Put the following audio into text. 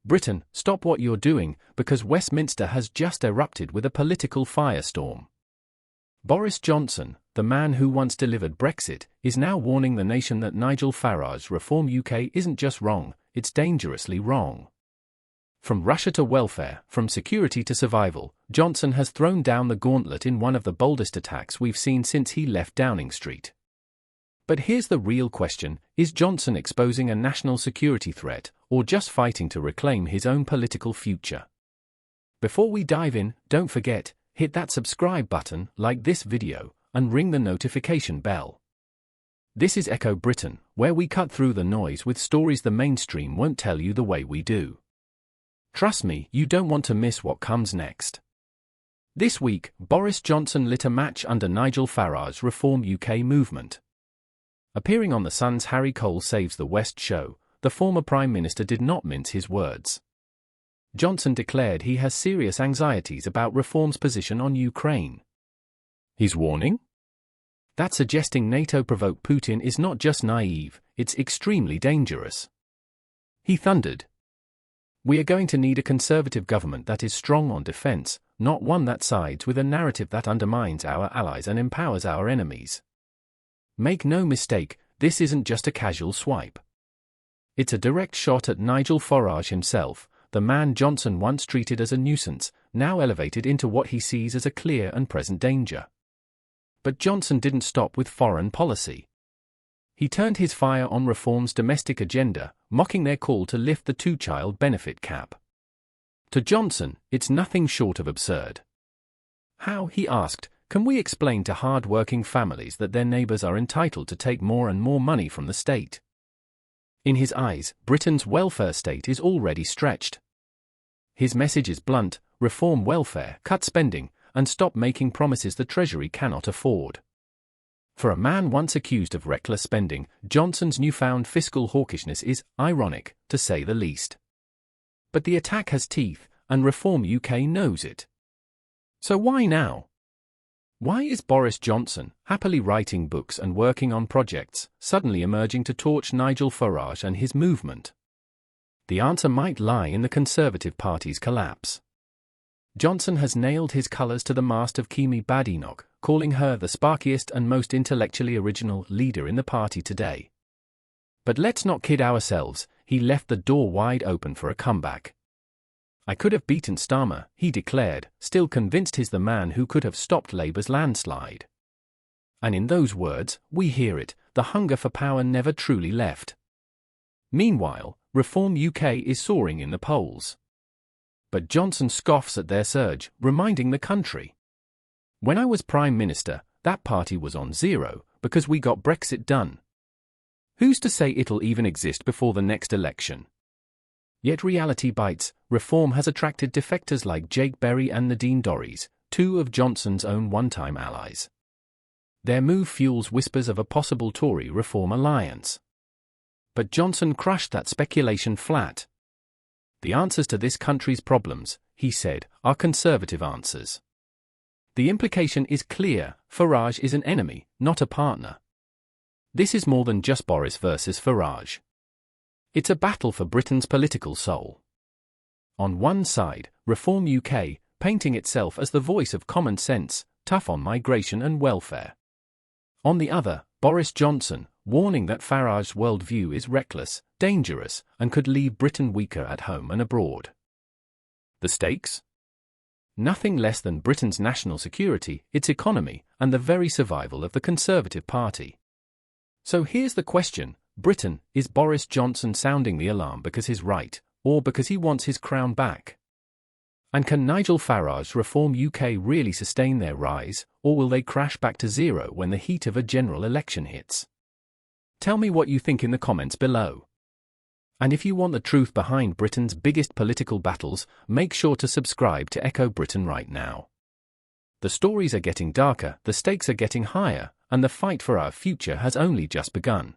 Britain, stop what you're doing, because Westminster has just erupted with a political firestorm. Boris Johnson, the man who once delivered Brexit, is now warning the nation that Nigel Farage's Reform UK isn't just wrong, it's dangerously wrong. From Russia to welfare, from security to survival, Johnson has thrown down the gauntlet in one of the boldest attacks we've seen since he left Downing Street. But here's the real question: is Johnson exposing a national security threat, or just fighting to reclaim his own political future? Before we dive in, don't forget, hit that subscribe button, like this video, and ring the notification bell. This is Echo Britain, where we cut through the noise with stories the mainstream won't tell you the way we do. Trust me, you don't want to miss what comes next. This week, Boris Johnson lit a match under Nigel Farage's Reform UK movement. Appearing on The Sun's Harry Cole Saves the West show, the former Prime Minister did not mince his words. Johnson declared he has serious anxieties about Reform's position on Ukraine. His warning? That suggesting NATO-provoked Putin is not just naive, it's extremely dangerous. He thundered, "We are going to need a conservative government that is strong on defense, not one that sides with a narrative that undermines our allies and empowers our enemies. Make no mistake, this isn't just a casual swipe. It's a direct shot at Nigel Farage himself, the man Johnson once treated as a nuisance, now elevated into what he sees as a clear and present danger." But Johnson didn't stop with foreign policy. He turned his fire on Reform's domestic agenda, mocking their call to lift the two-child benefit cap. To Johnson, it's nothing short of absurd. How, he asked, can we explain to hard-working families that their neighbours are entitled to take more and more money from the state? In his eyes, Britain's welfare state is already stretched. His message is blunt: reform welfare, cut spending, and stop making promises the Treasury cannot afford. For a man once accused of reckless spending, Johnson's newfound fiscal hawkishness is ironic, to say the least. But the attack has teeth, and Reform UK knows it. So why now? Why is Boris Johnson, happily writing books and working on projects, suddenly emerging to torch Nigel Farage and his movement? The answer might lie in the Conservative Party's collapse. Johnson has nailed his colours to the mast of Kemi Badenoch, calling her the sparkiest and most intellectually original leader in the party today. But let's not kid ourselves, he left the door wide open for a comeback. "I could have beaten Starmer," he declared, still convinced he's the man who could have stopped Labour's landslide. And in those words, we hear it, the hunger for power never truly left. Meanwhile, Reform UK is soaring in the polls. But Johnson scoffs at their surge, reminding the country, "When I was Prime Minister, that party was on zero, because we got Brexit done. Who's to say it'll even exist before the next election?" Yet reality bites. Reform has attracted defectors like Jake Berry and Nadine Dorries, two of Johnson's own one-time allies. Their move fuels whispers of a possible Tory Reform alliance. But Johnson crushed that speculation flat. "The answers to this country's problems," he said, "are Conservative answers." The implication is clear: Farage is an enemy, not a partner. This is more than just Boris versus Farage. It's a battle for Britain's political soul. On one side, Reform UK, painting itself as the voice of common sense, tough on migration and welfare. On the other, Boris Johnson, warning that Farage's worldview is reckless, dangerous, and could leave Britain weaker at home and abroad. The stakes? Nothing less than Britain's national security, its economy, and the very survival of the Conservative Party. So here's the question: Britain, is Boris Johnson sounding the alarm because he's right, or because he wants his crown back? And can Nigel Farage's Reform UK really sustain their rise, or will they crash back to zero when the heat of a general election hits? Tell me what you think in the comments below. And if you want the truth behind Britain's biggest political battles, make sure to subscribe to Echo Britain right now. The stories are getting darker, the stakes are getting higher, and the fight for our future has only just begun.